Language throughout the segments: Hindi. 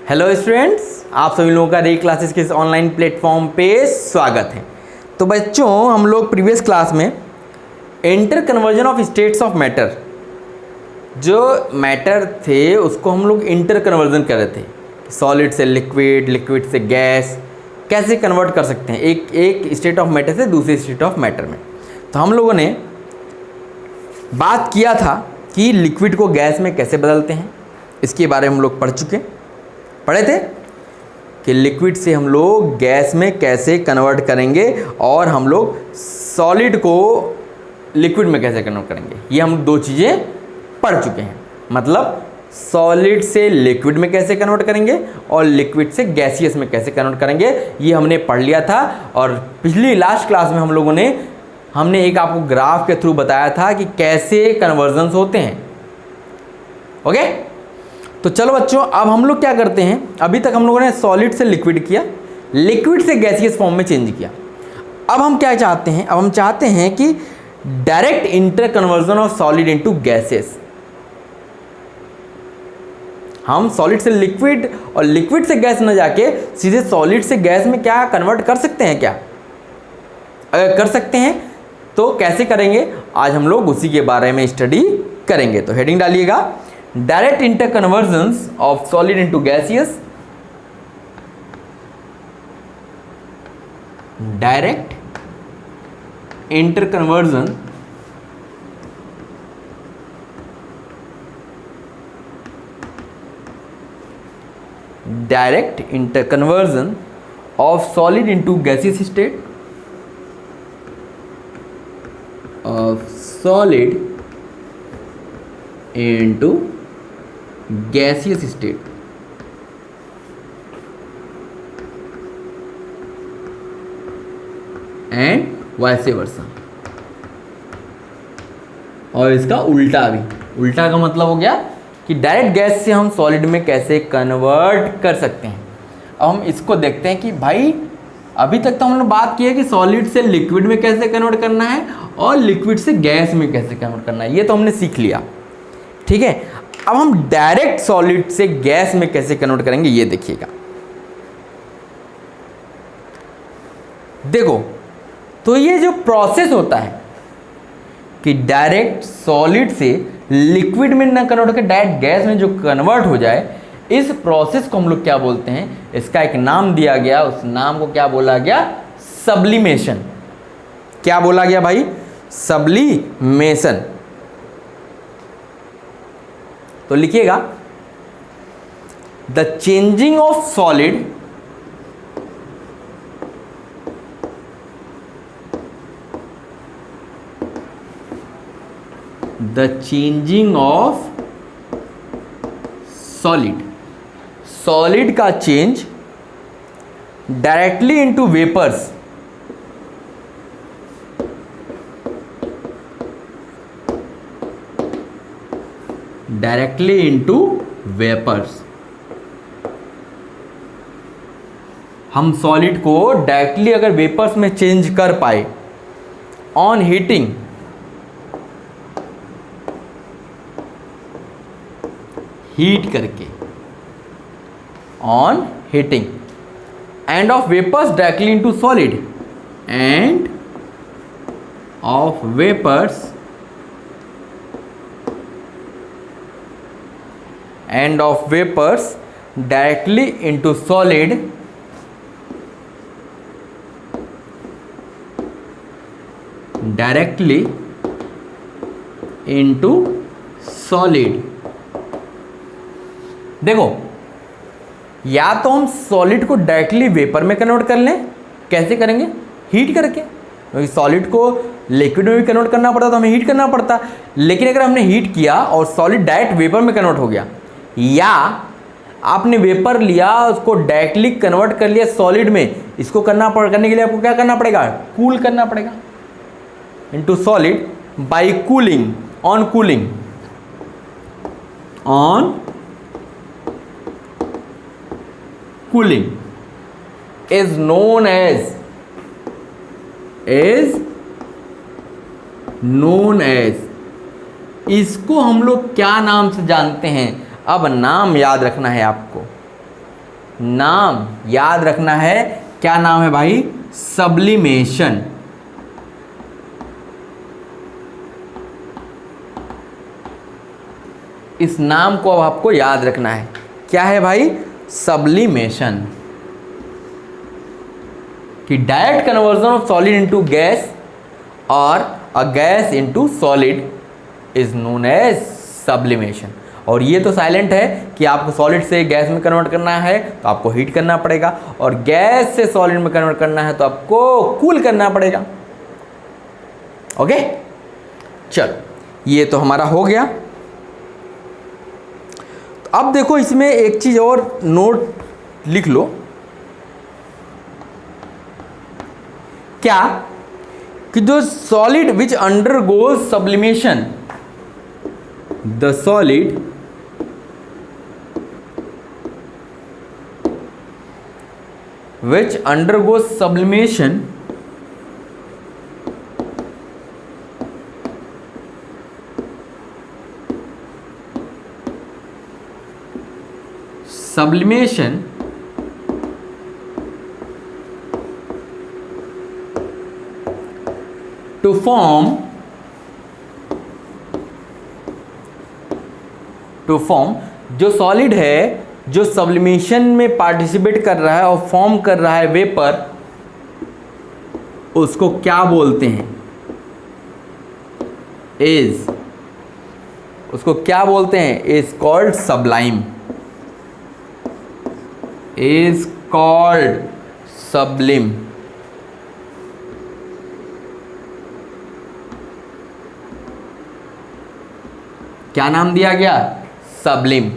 हेलो स्टूडेंट्स, आप सभी लोगों का रे क्लासेस के इस ऑनलाइन प्लेटफॉर्म पे स्वागत है। तो बच्चों, हम लोग प्रीवियस क्लास में inter conversion of states of matter, जो मैटर थे उसको हम लोग इंटर कन्वर्जन कर रहे थे। सॉलिड से लिक्विड, लिक्विड से गैस कैसे कन्वर्ट कर सकते हैं एक स्टेट ऑफ मैटर से दूसरे स्टेट ऑफ मैटर में। तो हम लोगों ने बात किया था कि लिक्विड को गैस में कैसे बदलते हैं, इसके बारे में हम लोग पढ़े थे कि लिक्विड से हम लोग गैस में कैसे कन्वर्ट करेंगे और हम लोग सॉलिड को लिक्विड में कैसे कन्वर्ट करेंगे। ये हम दो चीज़ें पढ़ चुके हैं। मतलब सॉलिड से लिक्विड में कैसे कन्वर्ट करेंगे और लिक्विड से गैसियस में कैसे कन्वर्ट करेंगे, ये हमने पढ़ लिया था। और पिछली लास्ट क्लास में हम लोगों ने हमने एक आपको ग्राफ के थ्रू बताया था कि कैसे कन्वर्जन्स होते हैं। ओके, तो चलो बच्चों, अब हम लोग क्या करते हैं। अभी तक हम लोगों ने सॉलिड से लिक्विड किया, लिक्विड से गैसियस फॉर्म में चेंज किया। अब हम क्या चाहते हैं, अब हम चाहते हैं कि direct inter conversion of solid into gases. हम सॉलिड से लिक्विड और लिक्विड से गैस न जाके सीधे सॉलिड से गैस में क्या कन्वर्ट कर सकते हैं क्या? अगर कर सकते हैं तो कैसे करेंगे, आज हम लोग उसी के बारे में स्टडी करेंगे। तो हेडिंग डालिएगा, direct inter convergence of solid into gaseous. Direct inter conversion direct inter conversion of solid into gaseous state, of solid into gaseous state. And वैसे वर्सा, और इसका उल्टा भी। उल्टा का मतलब हो गया कि डायरेक्ट गैस से हम सॉलिड में कैसे कन्वर्ट कर सकते हैं। अब हम इसको देखते हैं कि भाई अभी तक तो हमने बात की है कि सॉलिड से लिक्विड में कैसे कन्वर्ट करना है और लिक्विड से गैस में कैसे कन्वर्ट करना है, ये तो हमने सीख लिया। ठीक है, अब हम डायरेक्ट सॉलिड से गैस में कैसे कन्वर्ट करेंगे, ये देखिएगा। देखो, तो ये जो प्रोसेस होता है कि डायरेक्ट सॉलिड से लिक्विड में ना कन्वर्ट होकर डायरेक्ट गैस में जो कन्वर्ट हो जाए, इस प्रोसेस को हम लोग क्या बोलते हैं, इसका एक नाम दिया गया। उस नाम को क्या बोला गया? सब्लिमेशन। क्या बोला गया भाई? सब्लिमेशन। तो लिखिएगा, the changing of solid the changing of solid, solid का change directly into vapours, directly into vapours. हम सॉलिड को डायरेक्टली अगर वेपर्स में चेंज कर पाए ऑन हीटिंग, हीट करके, on heating, and of vapours directly into solid, and of vapours and of vapors directly into solid, directly into solid। देखो, या तो हम सॉलिड को डायरेक्टली वेपर में कन्वर्ट कर लें। कैसे करेंगे? हीट करके। क्योंकि सॉलिड को लिक्विड में भी कन्वर्ट करना पड़ता तो हमें हीट करना पड़ता। लेकिन अगर हमने हीट किया और सॉलिड डायरेक्ट वेपर में कन्वर्ट हो गया, या आपने वेपर लिया उसको डायरेक्टली कन्वर्ट कर लिया सॉलिड में, इसको करने के लिए आपको क्या करना पड़ेगा? कूल करना पड़ेगा into solid by cooling, on cooling, on cooling is known as इसको हम लोग क्या नाम से जानते हैं? अब नाम याद रखना है आपको। नाम याद रखना है, क्या नाम है भाई? सब्लिमेशन। इस नाम को अब आपको याद रखना है, क्या है भाई? सब्लिमेशन। कि direct conversion of solid into gas और a gas into solid is known as sublimation. और ये तो साइलेंट है कि आपको सॉलिड से गैस में कन्वर्ट करना है तो आपको हीट करना पड़ेगा, और गैस से सॉलिड में कन्वर्ट करना है तो आपको कूल करना पड़ेगा। ओके, चलो ये तो हमारा हो गया। तो अब देखो इसमें एक चीज और नोट लिख लो, क्या कि जो solid which undergoes sublimation, the solid which undergoes sublimation to form जो सॉलिड है जो सब्लिमेशन में पार्टिसिपेट कर रहा है और फॉर्म कर रहा है वेपर, उसको क्या बोलते हैं? उसको क्या बोलते हैं? Is called sublime. Is called sublime. क्या नाम दिया गया? सब्लिम।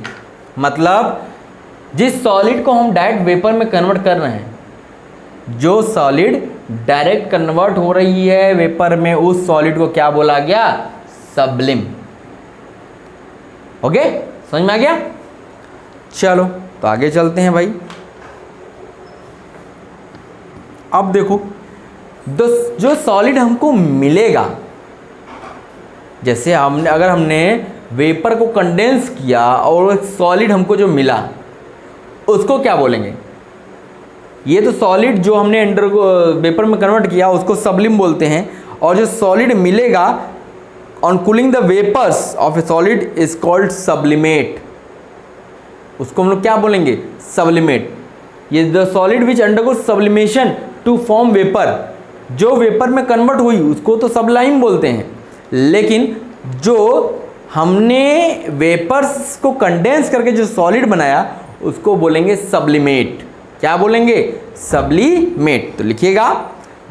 मतलब जिस सॉलिड को हम डायरेक्ट वेपर में कन्वर्ट कर रहे हैं, जो सॉलिड डायरेक्ट कन्वर्ट हो रही है वेपर में, उस सॉलिड को क्या बोला गया? सब्लिम। ओके, समझ में आ गया? चलो तो आगे चलते हैं भाई। अब देखो जो सॉलिड हमको मिलेगा, जैसे अगर हमने वेपर को कंडेंस किया और एक सॉलिड हमको जो मिला, उसको क्या बोलेंगे? ये तो सॉलिड जो हमने वेपर में कन्वर्ट किया उसको सब्लिम बोलते हैं, और जो सॉलिड मिलेगा on cooling the vapours of a solid is called sublimate. उसको हम लोग क्या बोलेंगे? सब्लिमेट। ये the solid which undergo sublimation to form vapour, जो वेपर में कन्वर्ट हुई उसको तो सब्लाइम बोलते हैं, लेकिन जो हमने वेपर्स को कंडेंस करके जो सॉलिड बनाया उसको बोलेंगे सब्लिमेट। क्या बोलेंगे? सब्लिमेट। तो लिखिएगा,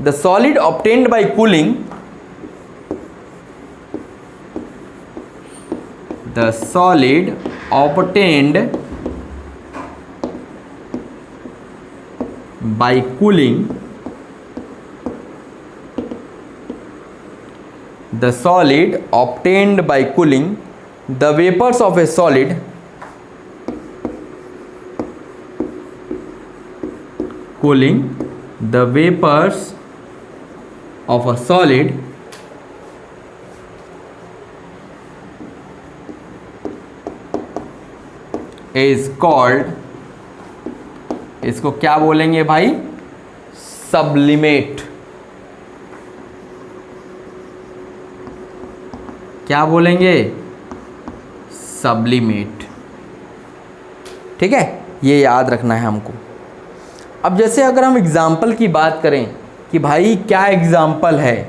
the solid obtained by cooling, the solid obtained by cooling, the solid obtained by cooling the vapors of a solid cooling the vapors of a solid is called, इसको क्या बोलेंगे भाई? सब्लिमेट। क्या बोलेंगे? सब्लिमेट। ठीक है, ये याद रखना है हमको। अब जैसे अगर हम एग्जाम्पल की बात करें कि भाई क्या एग्जाम्पल है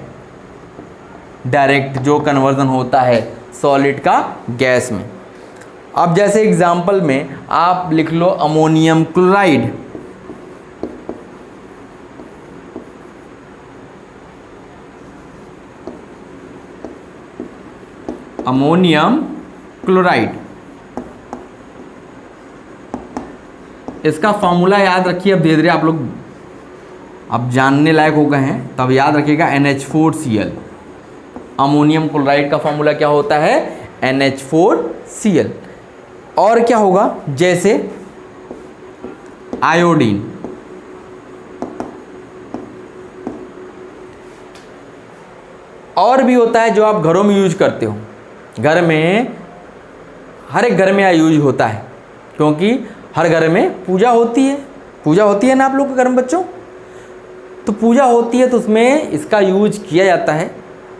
डायरेक्ट जो कन्वर्जन होता है सॉलिड का गैस में। अब जैसे एग्जाम्पल में आप लिख लो अमोनियम क्लोराइड। अमोनियम क्लोराइड, इसका फॉर्मूला याद रखिए। अब धीरे धीरे आप लोग अब जानने लायक हो गए हैं, तब याद रखिएगा NH4Cl। अमोनियम क्लोराइड का फॉर्मूला क्या होता है? NH4Cl। और क्या होगा? जैसे आयोडीन, और भी होता है जो आप घरों में यूज करते हो। घर में हर एक घर में यूज होता है, क्योंकि हर घर में पूजा होती है ना आप लोग के घर में बच्चों। तो पूजा होती है तो उसमें इसका यूज किया जाता है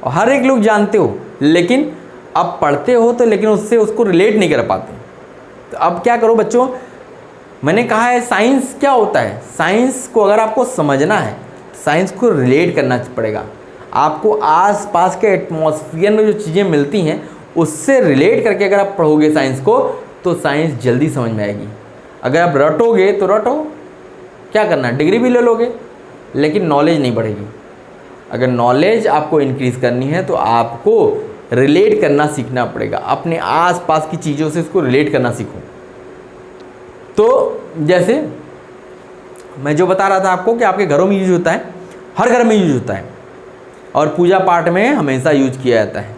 और हर एक लोग जानते हो, लेकिन अब पढ़ते हो तो लेकिन उससे उसको रिलेट नहीं कर पाते। तो अब क्या करो बच्चों, मैंने कहा है साइंस क्या होता है, साइंस को अगर आपको समझना है, साइंस को रिलेट करना पड़ेगा। आपको आसपास के एटमॉस्फेयर में जो चीज़ें मिलती हैं उससे रिलेट करके अगर आप पढ़ोगे साइंस को तो साइंस जल्दी समझ में आएगी। अगर आप रटोगे तो रटो, क्या करना, डिग्री भी ले लोगे लेकिन नॉलेज नहीं बढ़ेगी। अगर नॉलेज आपको इंक्रीज़ करनी है तो आपको रिलेट करना सीखना पड़ेगा, अपने आसपास की चीज़ों से इसको रिलेट करना सीखो। तो जैसे मैं जो बता रहा था आपको कि आपके घरों में यूज होता है, हर घर में यूज होता है और पूजा पाठ में हमेशा यूज किया जाता है।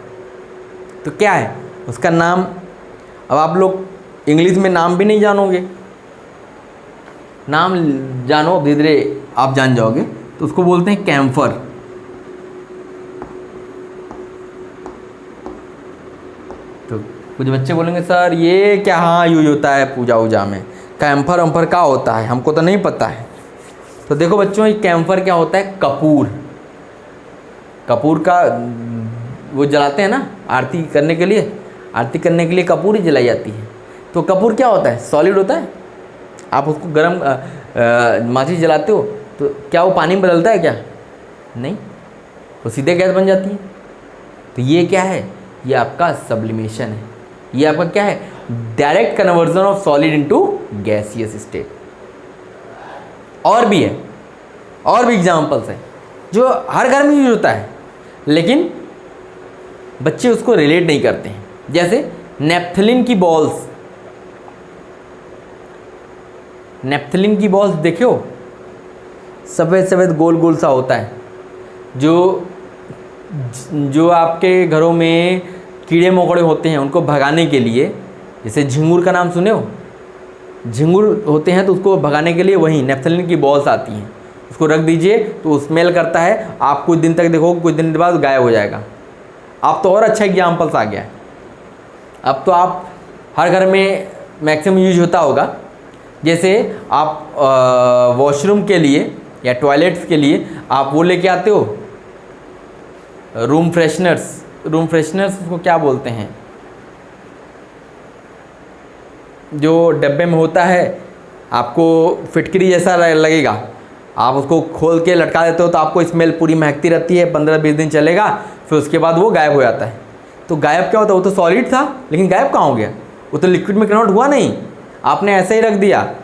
तो क्या है उसका नाम, अब आप लोग इंग्लिश में नाम भी नहीं जानोगे, नाम जानो धीरे धीरे आप जान जाओगे। तो उसको बोलते हैं कैम्फर। तो कुछ बच्चे बोलेंगे सर ये क्या, हाँ यूज होता है पूजा वूजा में, कैम्फर वम्फर क्या होता है, हमको तो नहीं पता है। तो देखो बच्चों, ये कैम्फर क्या होता है, कपूर, कपूर का वो जलाते हैं ना आरती करने के लिए, आरती करने के लिए कपूर ही जलाई जाती है। तो कपूर क्या होता है, सॉलिड होता है। आप उसको गर्म माचिस जलाते हो तो क्या वो पानी में बदलता है क्या, नहीं, वो सीधे गैस बन जाती है। तो ये क्या है, ये आपका सब्लिमेशन है, ये आपका क्या है, direct conversion of solid into gaseous state. और भी है, और भी एग्जांपल्स हैं जो हर घर में यूज होता है लेकिन बच्चे उसको रिलेट नहीं करते हैं। जैसे नेप्थलीन की बॉल्स, नेप्थलीन की बॉल्स देखे हो, सफ़ेद सफ़ेद गोल गोल सा होता है, जो आपके घरों में कीड़े मकोड़े होते हैं उनको भगाने के लिए, जैसे झिंगुर का नाम सुने हो, झिंगुर होते हैं तो उसको भगाने के लिए वही नेप्थलीन की बॉल्स आती हैं, उसको रख दीजिए तो स्मेल करता है, आप कुछ दिन तक देखो, कुछ दिन बाद गायब हो जाएगा। अब तो और अच्छा एग्जाम्पल्स आ गया है, अब तो आप हर घर में मैक्सिमम यूज होता होगा। जैसे आप वॉशरूम के लिए या टॉयलेट्स के लिए आप वो लेके आते हो रूम फ्रेशनर्स, रूम फ्रेशनर्स उसको क्या बोलते हैं, जो डब्बे में होता है, आपको फिटकरी जैसा लगेगा, आप उसको खोल के लटका देते हो तो आपको स्मेल पूरी महकती रहती है, 15-20 दिन चलेगा, फिर उसके बाद वो गायब हो जाता है। तो गायब क्या होता है, वो तो सॉलिड था लेकिन गायब कहाँ हो गया, वो तो लिक्विड में कन्वर्ट हुआ नहीं, आपने ऐसे ही रख दिया।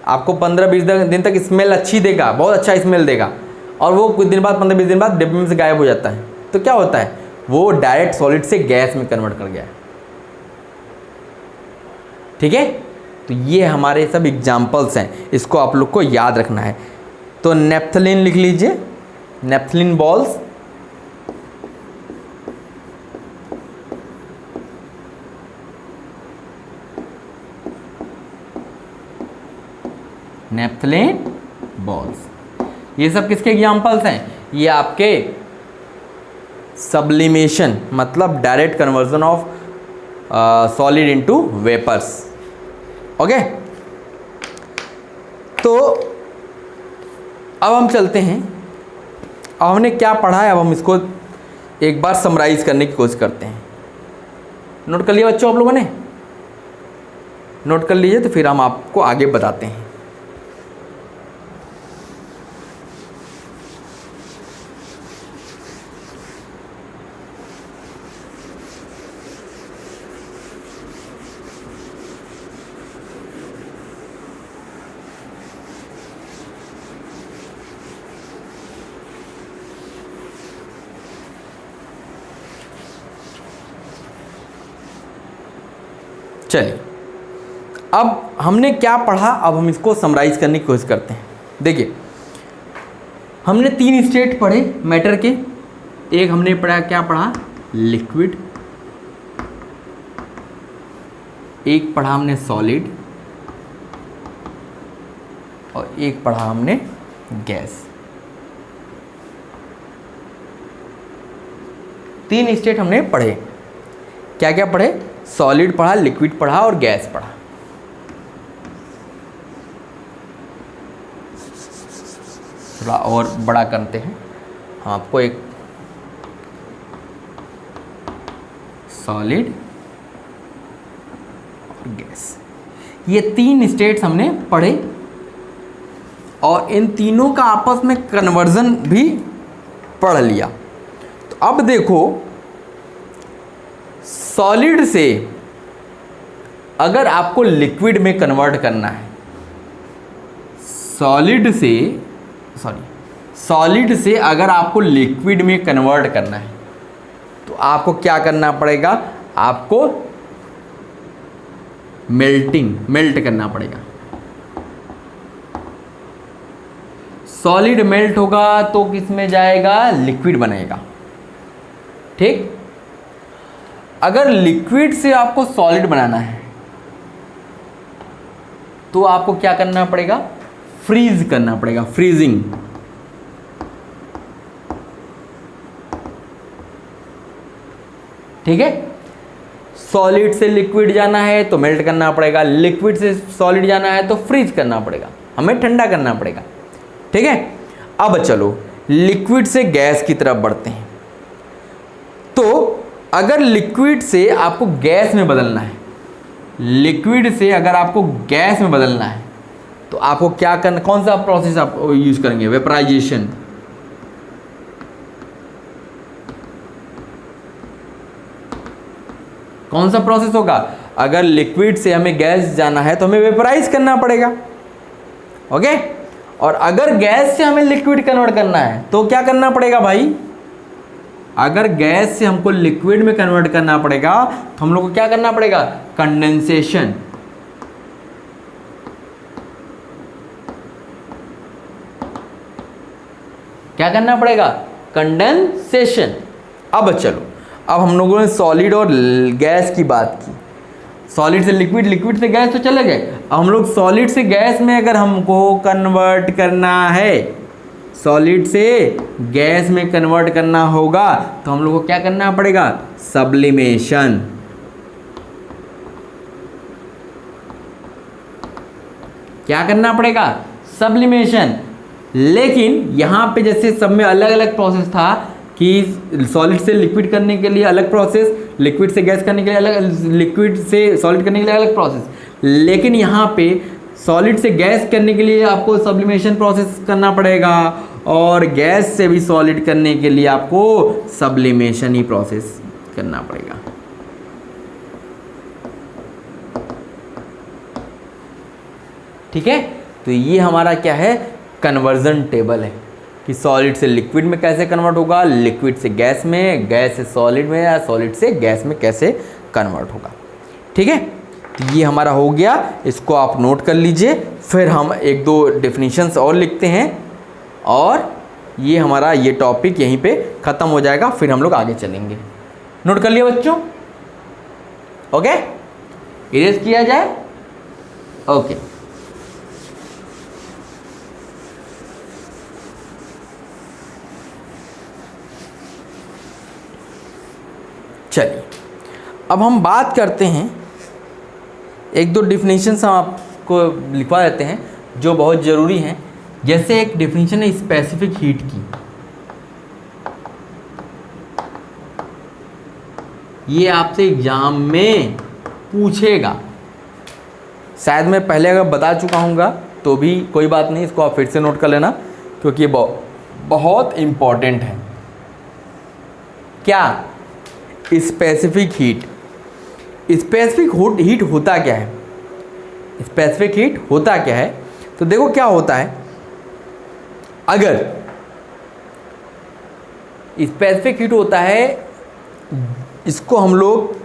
आपको 15-20 दिन तक स्मेल अच्छी देगा, बहुत अच्छा स्मेल देगा, और वो कुछ दिन बाद 15-20 दिन बाद डिब्बे में से गायब हो जाता है। तो क्या होता है, वो डायरेक्ट सॉलिड से गैस में कन्वर्ट कर गया। ठीक है, तो ये हमारे सब एग्जाम्पल्स हैं, इसको आप लोग को याद रखना है। तो नेप्थलीन लिख लीजिए, नेप्थलीन बॉल्स, नेप्थलीन बॉल्स, ये सब किसके एग्जाम्पल्स हैं, ये आपके सब्लिमेशन मतलब direct conversion of solid into vapours. Okay, तो अब हम चलते हैं, अब हमने क्या पढ़ा है, अब हम इसको एक बार समराइज करने की कोशिश करते हैं। नोट कर लिया बच्चों, आप लोगों ने नोट कर लीजिए, तो फिर हम आपको आगे बताते हैं। चलिए, अब हमने क्या पढ़ा, अब हम इसको समराइज करने की कोशिश करते हैं। देखिए, हमने 3 स्टेट पढ़े मैटर के, एक हमने पढ़ा, क्या पढ़ा, लिक्विड, एक पढ़ा हमने सॉलिड, और एक पढ़ा हमने गैस। 3 स्टेट हमने पढ़े, क्या क्या पढ़े, सॉलिड पढ़ा, लिक्विड पढ़ा और गैस पढ़ा। थोड़ा और बड़ा करते हैं हम आपको एक सॉलिड और गैस, ये 3 स्टेट्स हमने पढ़े और इन तीनों का आपस में कन्वर्जन भी पढ़ लिया। तो अब देखो सॉलिड से अगर आपको लिक्विड में कन्वर्ट करना है, सॉलिड से अगर आपको लिक्विड में कन्वर्ट करना है तो आपको क्या करना पड़ेगा, आपको मेल्ट करना पड़ेगा। सॉलिड मेल्ट होगा तो किस में जाएगा, लिक्विड बनेगा। ठीक, अगर लिक्विड से आपको सॉलिड बनाना है तो आपको क्या करना पड़ेगा, फ्रीज करना पड़ेगा, फ्रीजिंग। ठीक है, सॉलिड से लिक्विड जाना है तो मेल्ट करना पड़ेगा, लिक्विड से सॉलिड जाना है तो फ्रीज करना पड़ेगा, हमें ठंडा करना पड़ेगा। ठीक है, अब चलो लिक्विड से गैस की तरफ बढ़ते हैं। तो अगर लिक्विड से आपको गैस में बदलना है, लिक्विड से अगर आपको गैस में बदलना है तो आपको क्या करना, कौन सा प्रोसेस आप यूज करेंगे, वेपराइजेशन। कौन सा प्रोसेस होगा, अगर लिक्विड से हमें गैस जाना है तो हमें वेपराइज करना पड़ेगा। ओके, और अगर गैस से हमें लिक्विड कन्वर्ट करना है तो क्या करना पड़ेगा भाई, अगर गैस से हमको लिक्विड में कन्वर्ट करना पड़ेगा तो हम लोग को क्या करना पड़ेगा, कंडेंसेशन। क्या करना पड़ेगा, कंडेंसेशन। अब चलो, अब हम लोगों ने सॉलिड और गैस की बात की, सॉलिड से लिक्विड, लिक्विड से गैस तो चले गए। अब हम लोग सॉलिड से गैस में अगर हमको कन्वर्ट करना है, सॉलिड से गैस में कन्वर्ट करना होगा तो हम लोग को क्या करना पड़ेगा, सब्लिमेशन। क्या करना पड़ेगा, सब्लिमेशन। लेकिन यहाँ पे जैसे सब में अलग अलग प्रोसेस था कि सॉलिड से लिक्विड करने के लिए अलग प्रोसेस, लिक्विड से गैस करने के लिए अलग, लिक्विड से सॉलिड करने के लिए अलग प्रोसेस, लेकिन यहाँ पे सॉलिड से गैस करने के लिए आपको सब्लिमेशन प्रोसेस करना पड़ेगा और गैस से भी सॉलिड करने के लिए आपको सब्लिमेशन ही प्रोसेस करना पड़ेगा। ठीक है, तो ये हमारा क्या है, कन्वर्जन टेबल है कि सॉलिड से लिक्विड में कैसे कन्वर्ट होगा, लिक्विड से गैस में, गैस से सॉलिड में, या सॉलिड से गैस में कैसे कन्वर्ट होगा। ठीक है, तो ये हमारा हो गया, इसको आप नोट कर लीजिए। फिर हम 1-2 डेफिनेशंस और लिखते हैं और ये हमारा ये टॉपिक यहीं पे ख़त्म हो जाएगा, फिर हम लोग आगे चलेंगे। नोट कर लिया बच्चों, ओके, इरेज किया जाए, ओके। चलिए अब हम बात करते हैं, 1-2 डिफिनीशंस हम आपको लिखवा देते हैं जो बहुत ज़रूरी हैं। जैसे एक डिफिनीशन है स्पेसिफिक हीट की, ये आपसे एग्जाम में पूछेगा। शायद मैं पहले अगर बता चुका हूँगा तो भी कोई बात नहीं, इसको आप फिर से नोट कर लेना क्योंकि ये बहुत इम्पॉर्टेंट है। क्या, स्पेसिफिक हीट। स्पेसिफिक हीट होता क्या है, स्पेसिफिक हीट होता क्या है, तो देखो क्या होता है, अगर स्पेसिफिक हीट होता है, इसको हम लोग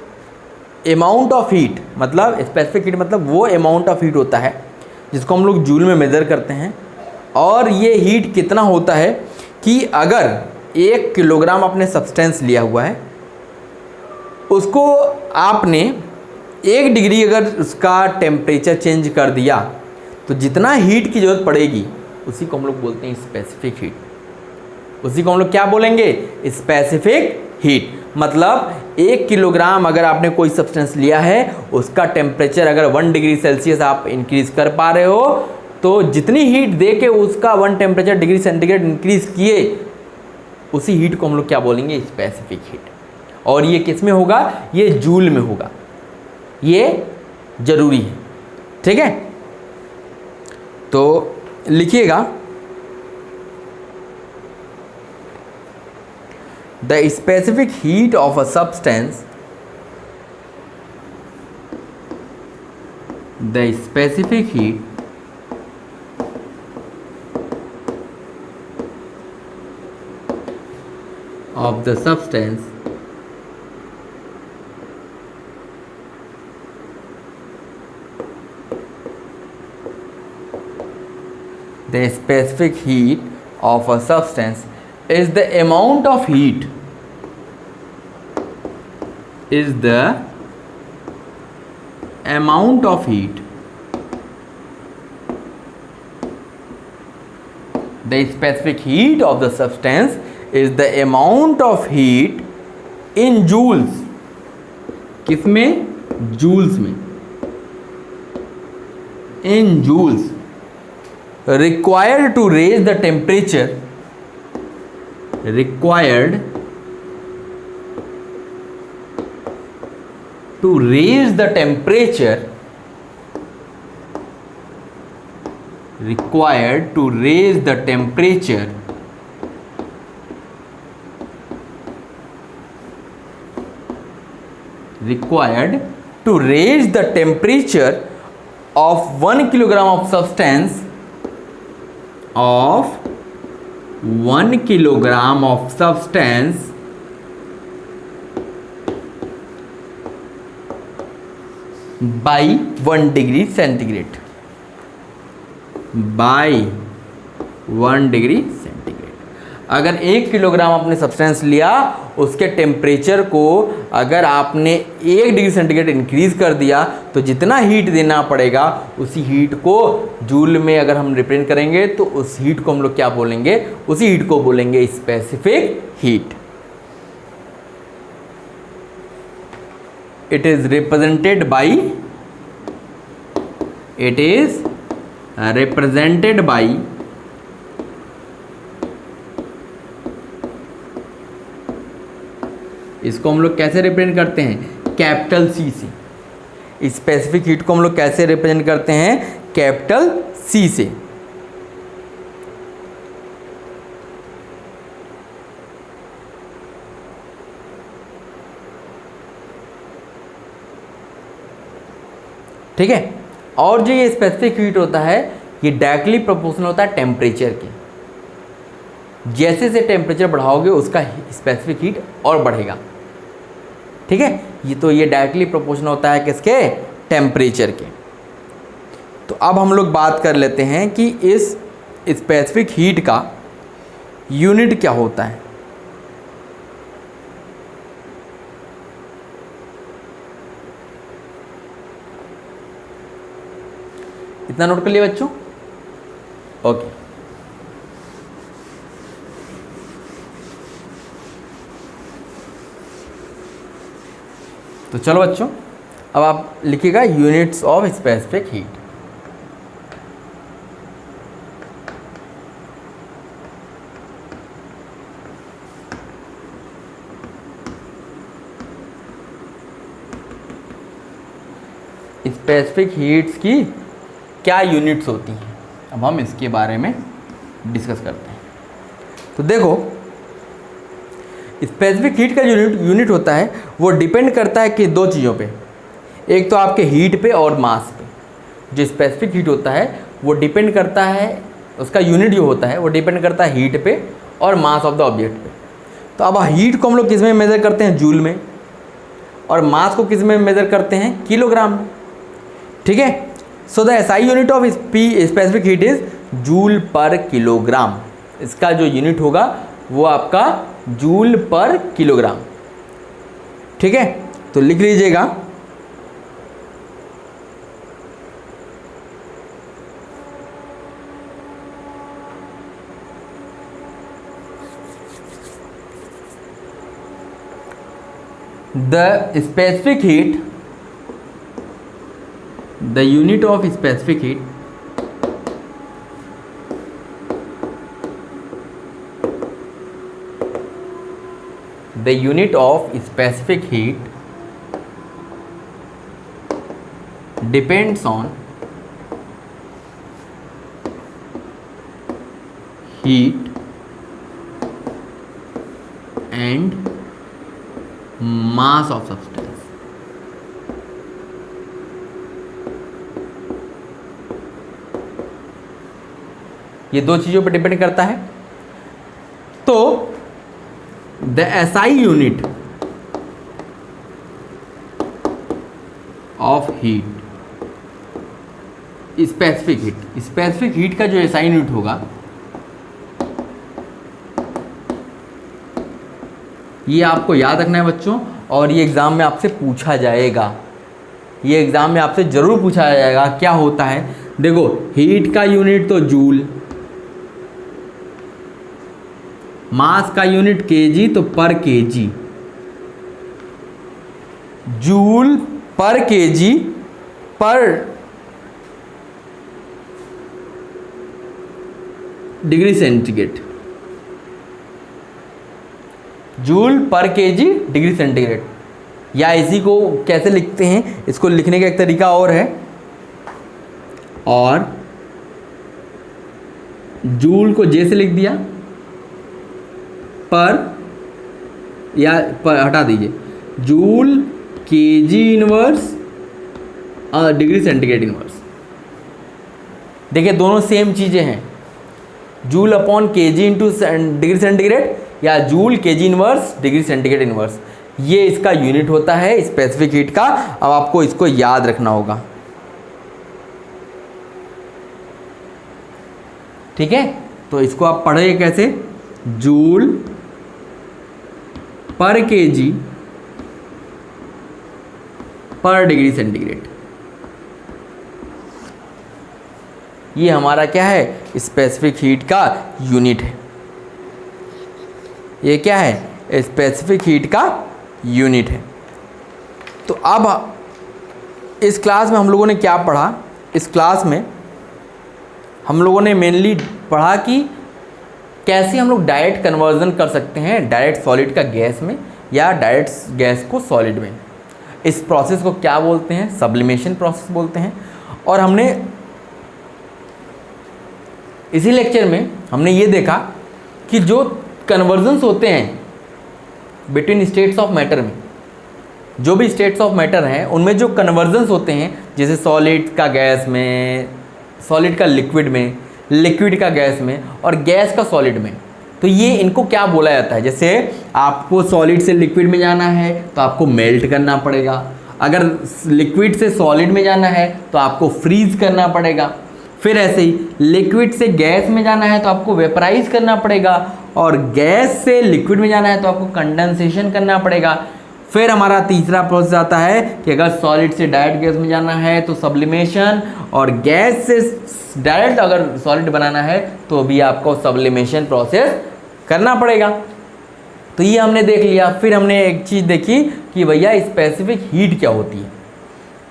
अमाउंट ऑफ हीट, मतलब स्पेसिफिक हीट मतलब वो अमाउंट ऑफ हीट होता है जिसको हम लोग जूल में मेज़र करते हैं। और ये हीट कितना होता है कि अगर 1 किलोग्राम आपने सब्सटेंस लिया हुआ है, उसको आपने 1 डिग्री अगर उसका टेम्परेचर चेंज कर दिया तो जितना हीट की ज़रूरत पड़ेगी उसी को हम लोग बोलते हैं स्पेसिफिक हीट। उसी को हम लोग क्या बोलेंगे, स्पेसिफिक हीट। मतलब 1 किलोग्राम अगर आपने कोई सब्सटेंस लिया है, उसका टेम्परेचर अगर 1 डिग्री सेल्सियस आप इंक्रीज़ कर पा रहे हो तो जितनी हीट दे के उसका 1 टेम्परेचर डिग्री सेंटीग्रेड इंक्रीज किए, उसी हीट को हम लोग क्या बोलेंगे? Specific heat. और ये किस में होगा? ये जूल में होगा, ये जरूरी है। ठीक है, तो लिखिएगा the specific heat of a substance, the specific heat of the substance the specific heat of a substance is the amount of heat, is the amount of heat, the specific heat of the substance is the amount of heat in joules, किस में? joules में, in joules, required to raise the temperature, required to raise the temperature, required to raise the temperature required to raise the temperature of 1 kilogram of substance, of 1 kilogram of substance by 1 degree centigrade, by 1 degree centigrade। अगर 1 किलोग्राम आपने सब्सटेंस लिया, उसके टेम्परेचर को अगर आपने 1 डिग्री सेंटीग्रेड इंक्रीज कर दिया, तो जितना हीट देना पड़ेगा उसी हीट को जूल में अगर हम रिप्रेजेंट करेंगे तो उस हीट को हम लोग क्या बोलेंगे? उसी हीट को बोलेंगे specific heat. It is represented by, it is represented by इसको हम लोग कैसे रिप्रेजेंट करते हैं? कैपिटल सी से। स्पेसिफिक हीट को हम लोग कैसे रिप्रेजेंट करते हैं? कैपिटल सी से। ठीक है, और जो ये स्पेसिफिक हीट होता है, ये डायरेक्टली प्रोपोर्शनल होता है टेम्परेचर के। जैसे से टेम्परेचर बढ़ाओगे उसका स्पेसिफिक हीट और बढ़ेगा। ठीक है, ये डायरेक्टली प्रोपोर्शनल होता है किसके? टेम्परेचर के। तो अब हम लोग बात कर लेते हैं कि इस स्पेसिफिक हीट का यूनिट क्या होता है। इतना नोट कर लिया बच्चों? ओके। तो चलो बच्चों, अब आप लिखिएगा units of specific heat. Specific heats की क्या यूनिट्स होती हैं, अब हम इसके बारे में डिस्कस करते हैं। तो देखो, स्पेसिफिक हीट का जो यूनिट होता है वो डिपेंड करता है कि 2 चीज़ों पे। एक तो आपके हीट पे और मास पे। जो स्पेसिफिक हीट होता है वो डिपेंड करता है, उसका यूनिट जो होता है वो डिपेंड करता है हीट पे और मास ऑफ द ऑब्जेक्ट पे। तो अब हीट को हम लोग किस में मेज़र करते हैं? जूल में। और मास को किस में मेज़र करते हैं? किलोग्राम में। ठीक है, so the SI unit of specific heat is joule पर किलोग्राम। इसका जो यूनिट होगा वो आपका जूल पर किलोग्राम। ठीक है, तो लिख लीजिएगा the specific heat, the unit of specific heat the unit of specific heat depends on heat and mass of substance. ये दो चीजों पर डिपेंड करता है। तो the SI unit of heat, specific heat का जो एसआई यूनिट होगा ये आपको याद रखना है बच्चों, और ये एग्जाम में आपसे पूछा जाएगा, ये एग्जाम में आपसे जरूर पूछा जाएगा। क्या होता है देखो, हीट का यूनिट तो जूल, मास का यूनिट केजी तो पर केजी, जूल पर केजी पर डिग्री सेंटीग्रेड, जूल पर केजी डिग्री सेंटीग्रेड। या इसी को कैसे लिखते हैं, इसको लिखने का एक तरीका और है, और जूल को जे से लिख दिया, पर हटा दीजिए, joule KG inverse degree centigrade inverse. देखिए दोनों सेम चीज़ें हैं, joule upon KG into degree centigrade या joule KG inverse degree centigrade inverse, ये इसका यूनिट होता है स्पेसिफिक हीट का। अब आपको इसको याद रखना होगा, ठीक है। तो इसको आप पढ़िए कैसे, जूल पर केजी पर डिग्री सेंटीग्रेड, ये हमारा क्या है, स्पेसिफिक हीट का यूनिट है। ये क्या है, स्पेसिफिक हीट का यूनिट है। तो अब इस क्लास में हम लोगों ने क्या पढ़ा, इस क्लास में हम लोगों ने मेनली पढ़ा कि कैसे हम लोग डायरेक्ट कन्वर्जन कर सकते हैं डायरेक्ट सॉलिड का गैस में या डायरेक्ट गैस को सॉलिड में। इस प्रोसेस को क्या बोलते हैं, सब्लिमेशन प्रोसेस बोलते हैं। और हमने इसी लेक्चर में हमने ये देखा कि जो कन्वर्जन्स होते हैं बिटवीन स्टेट्स ऑफ मैटर में, जो भी स्टेट्स ऑफ मैटर हैं उनमें जो कन्वर्जन्स होते हैं, जैसे सॉलिड का गैस में, सॉलिड का लिक्विड में, लिक्विड का गैस में और गैस का सॉलिड में, तो ये इनको क्या बोला जाता है। जैसे आपको सॉलिड से लिक्विड में जाना है तो आपको मेल्ट करना पड़ेगा, अगर लिक्विड से सॉलिड में जाना है तो आपको फ्रीज करना पड़ेगा, फिर ऐसे ही लिक्विड से गैस में जाना है तो आपको वेपराइज करना पड़ेगा, और गैस से लिक्विड में जाना है तो आपको कंडेंसेशन करना पड़ेगा। फिर हमारा तीसरा प्रोसेस आता है कि अगर सॉलिड से डायरेक्ट गैस में जाना है तो सब्लिमेशन, और गैस से डायरेक्ट अगर सॉलिड बनाना है तो भी आपको सब्लिमेशन प्रोसेस करना पड़ेगा। तो ये हमने देख लिया। फिर हमने एक चीज़ देखी कि भैया स्पेसिफिक हीट क्या होती है।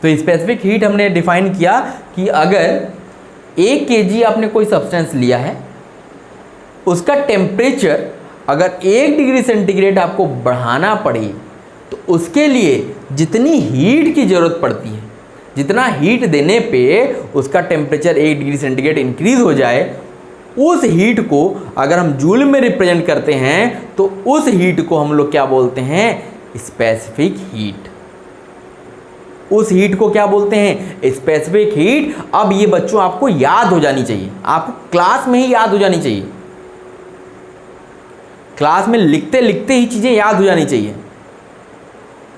तो स्पेसिफिक हीट हमने डिफाइन किया कि अगर 1 kg आपने कोई सब्सटेंस लिया है, उसका टेम्परेचर अगर 1 डिग्री सेंटीग्रेड आपको बढ़ाना पड़े तो उसके लिए जितनी हीट की ज़रूरत पड़ती है, जितना हीट देने पे उसका टेम्परेचर 1 डिग्री सेंटीग्रेड इंक्रीज हो जाए, उस हीट को अगर हम जूल में रिप्रेजेंट करते हैं तो उस हीट को हम लोग क्या बोलते हैं, स्पेसिफिक हीट। उस हीट को क्या बोलते हैं, स्पेसिफिक हीट। अब ये बच्चों आपको याद हो जानी चाहिए, आपको क्लास में ही याद हो जानी चाहिए, क्लास में लिखते लिखते ही चीज़ें याद हो जानी चाहिए।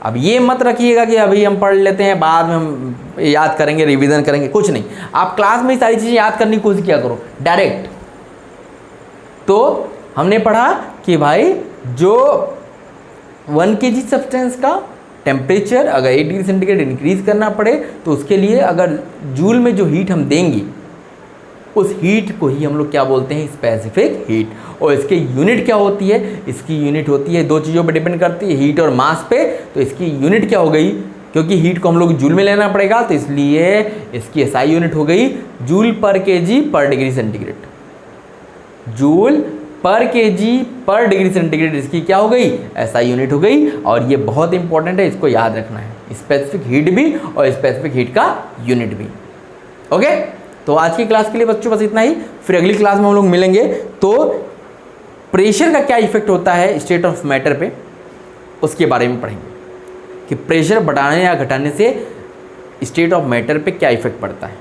अब ये मत रखिएगा कि अभी हम पढ़ लेते हैं बाद में हम याद करेंगे, रिवीजन करेंगे, कुछ नहीं। आप क्लास में ही सारी चीज़ें याद करने की कोशिश किया करो डायरेक्ट। तो हमने पढ़ा कि भाई जो 1 kg सब्सटेंस का टेम्परेचर अगर 1 डिग्री सेंटीग्रेड इंक्रीज करना पड़े तो उसके लिए अगर जूल में जो हीट हम देंगे उस हीट को ही हम लोग क्या बोलते हैं, स्पेसिफिक हीट। और इसकी यूनिट क्या होती है, इसकी यूनिट होती है, दो चीज़ों पर डिपेंड करती है, हीट और मास पे। तो इसकी यूनिट क्या हो गई, क्योंकि हीट को हम लोग जूल में लेना पड़ेगा तो इसलिए इसकी एसआई यूनिट हो गई जूल पर केजी पर डिग्री सेंटीग्रेड। जूल पर केजी पर डिग्री सेंटीग्रेड इसकी क्या हो गई, एसआई यूनिट हो गई। और ये बहुत इंपॉर्टेंट है, इसको याद रखना है, स्पेसिफिक हीट भी और स्पेसिफिक हीट का यूनिट भी। ओके, तो आज की क्लास के लिए बच्चों बस इतना ही। फिर अगली क्लास में हम लोग मिलेंगे तो प्रेशर का क्या इफेक्ट होता है स्टेट ऑफ मैटर पे, उसके बारे में पढ़ेंगे कि प्रेशर बढ़ाने या घटाने से स्टेट ऑफ मैटर पे क्या इफेक्ट पड़ता है।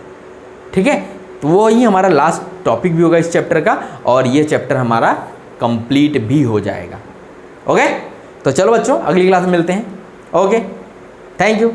ठीक है, तो वो ही हमारा लास्ट टॉपिक भी होगा इस चैप्टर का, और ये चैप्टर हमारा कंप्लीट भी हो जाएगा। ओके, तो चलो बच्चों अगली क्लास में मिलते हैं। Okay, thank you.